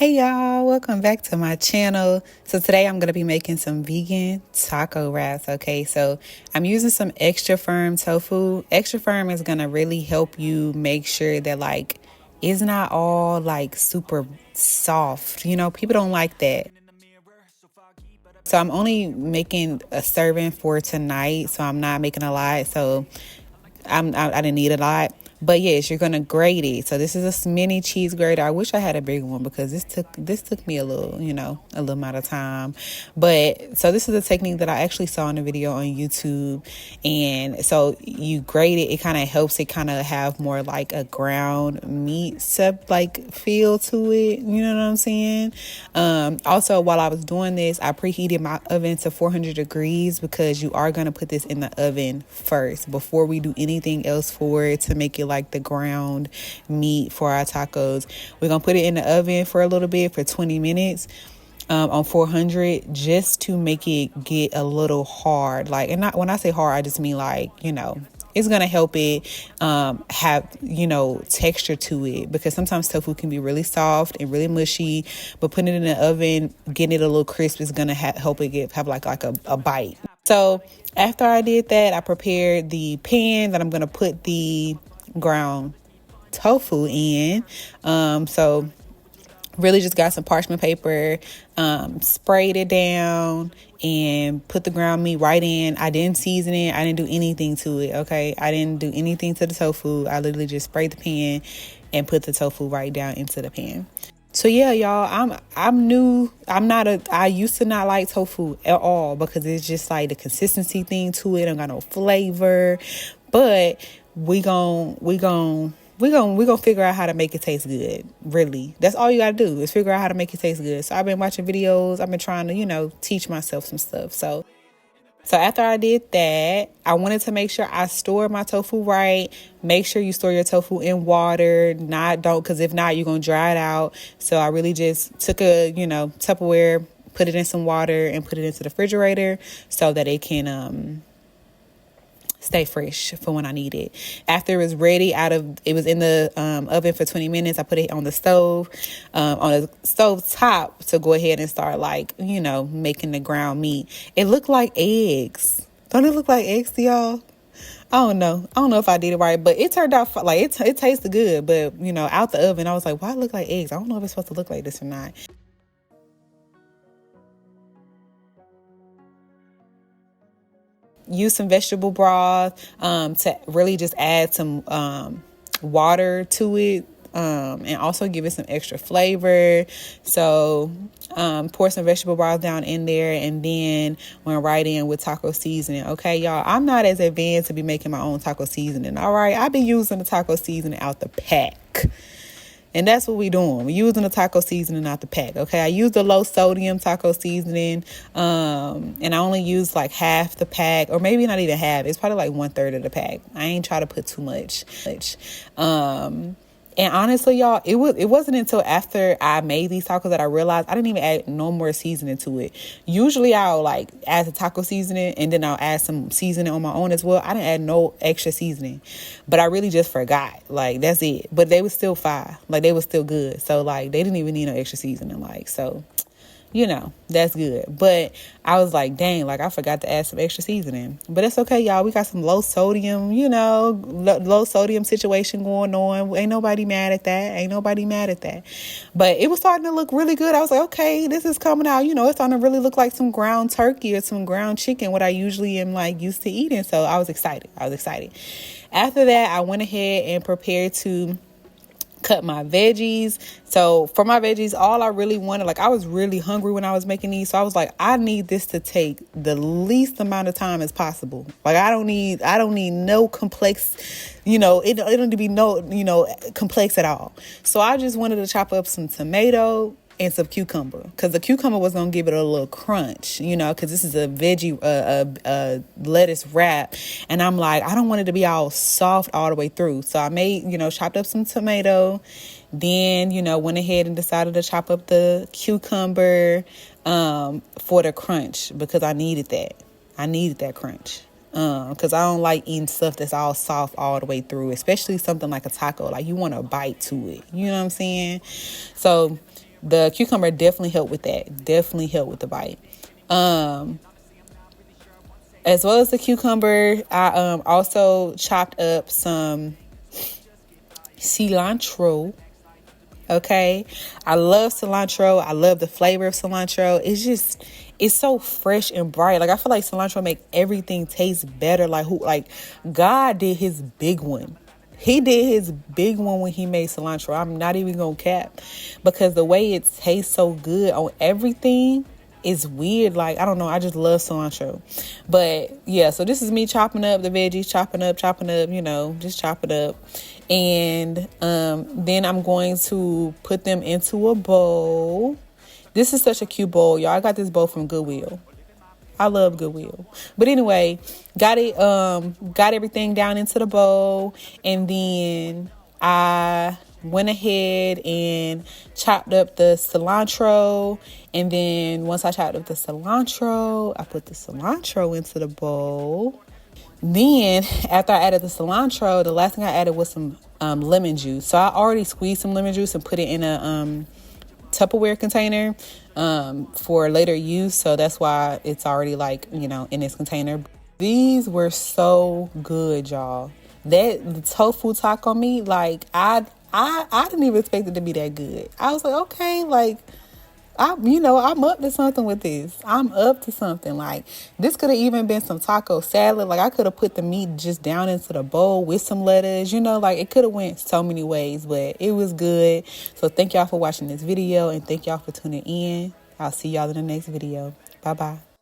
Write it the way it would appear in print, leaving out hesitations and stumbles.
Hey y'all, welcome back to my channel. So today I'm going to be making some vegan taco wraps. Okay, so I'm using some extra firm tofu. Extra firm is going to really help you make sure that it's not all super soft. You know, people don't like that. So I'm only making a serving for tonight, so I'm not making a lot. So I didn't need a lot. But yes, you're gonna grate it. So this is a mini cheese grater. I wish I had a bigger one because this took me a little, a little amount of time. But so this is a technique that I actually saw in a video on YouTube. And so you grate it, it kind of helps it kind of have more like a ground meat feel to it. You know what I'm saying? Also, while I was doing this, I preheated my oven to 400 degrees because you are gonna put this in the oven first before we do anything else for it to make it like the ground meat for our tacos. We're gonna put it in the oven for a little bit for 20 minutes on 400 just to make it get a little hard. And not when I say hard, I just mean it's gonna help it have texture to it, because sometimes tofu can be really soft and really mushy, but putting it in the oven, getting it a little crisp is gonna help it have a bite. So after I did that, I prepared the pan that I'm gonna put the ground tofu in. So really just got some parchment paper, sprayed it down and put the ground meat right in. I didn't season it. I didn't do anything to it. Okay. I didn't do anything to the tofu. I literally just sprayed the pan and put the tofu right down into the pan. So yeah, y'all, I'm new. I used to not like tofu at all because it's just like the consistency thing to it. I don't got no flavor, but we gonna figure out how to make it taste good. Really, that's all you gotta do is figure out how to make it taste good. So I've been watching videos. I've been trying to teach myself some stuff. So after I did that, I wanted to make sure I stored my tofu right. Make sure you store your tofu in water. Because if not, you're going to dry it out. So I really just took a, Tupperware, put it in some water and put it into the refrigerator so that it can stay fresh for when I need it. After it was ready it was in the oven for 20 minutes. I put it on the stove, on the stove top to go ahead and start making the ground meat. It looked like eggs. Don't it look like eggs to y'all? I don't know if I did it right, but it turned out it tasted good. But out the oven, I was like, why it look like eggs? I don't know if it's supposed to look like this or not. Use some vegetable broth to really just add some water to it, and also give it some extra flavor. So pour some vegetable broth down in there and then went right in with taco seasoning. Okay, y'all, I'm not as advanced to be making my own taco seasoning. All right, I've been using the taco seasoning out the pack. And that's what we're doing. We're using the taco seasoning out the pack. Okay, I used the low sodium taco seasoning, and I only used like half the pack, or maybe not even half. It's probably like 1/3 of the pack. I ain't try to put too much. And honestly, y'all, it wasn't until after I made these tacos that I realized I didn't even add no more seasoning to it. Usually I'll add the taco seasoning and then I'll add some seasoning on my own as well. I didn't add no extra seasoning, but I really just forgot. That's it. But they were still fine. They were still good. So they didn't even need no extra seasoning. So that's good. But I was like, dang, I forgot to add some extra seasoning. But it's okay, y'all. We got some low sodium, low sodium situation going on. Ain't nobody mad at that. But it was starting to look really good. I was like, okay, this is coming out. It's starting to really look like some ground turkey or some ground chicken, what I usually am used to eating. So I was excited. After that, I went ahead and prepared to cut my veggies. So for my veggies, all I really wanted, I was really hungry when I was making these. So I was like, I need this to take the least amount of time as possible. I don't need no complex, it don't need to be no, complex at all. So I just wanted to chop up some tomato and some cucumber, because the cucumber was going to give it a little crunch, because this is a veggie, lettuce wrap. And I'm like, I don't want it to be all soft all the way through. So I made, chopped up some tomato, then, went ahead and decided to chop up the cucumber, for the crunch, because I needed that crunch. Because I don't like eating stuff that's all soft all the way through, especially something like a taco. You want a bite to it. You know what I'm saying? So the cucumber definitely helped with that. Definitely helped with the bite. As well as the cucumber, I also chopped up some cilantro. Okay, I love cilantro. I love the flavor of cilantro. It's so fresh and bright. Like, I feel like cilantro make everything taste better. Like God did his big one. He did his big one when he made cilantro. I'm not even gonna cap, because the way it tastes so good on everything is weird. Like, I don't know. I just love cilantro. But yeah, so this is me chopping up the veggies, chopping up, just chop it up. And then I'm going to put them into a bowl. This is such a cute bowl, y'all. I got this bowl from Goodwill. I love Goodwill. But anyway, got everything down into the bowl, and then I went ahead and chopped up the cilantro. And then once I chopped up the cilantro, I put the cilantro into the bowl. Then after I added the cilantro, the last thing I added was some lemon juice. So I already squeezed some lemon juice and put it in a Tupperware container for later use. So that's why it's already in this container. These were so good, y'all. The tofu taco meat, I didn't even expect it to be that good. I was like, okay, I'm up to something with this. I'm up to something. Like, this could have even been some taco salad. Like, I could have put the meat just down into the bowl with some lettuce. It could have went so many ways, but it was good. So thank y'all for watching this video, and thank y'all for tuning in. I'll see y'all in the next video. Bye-bye.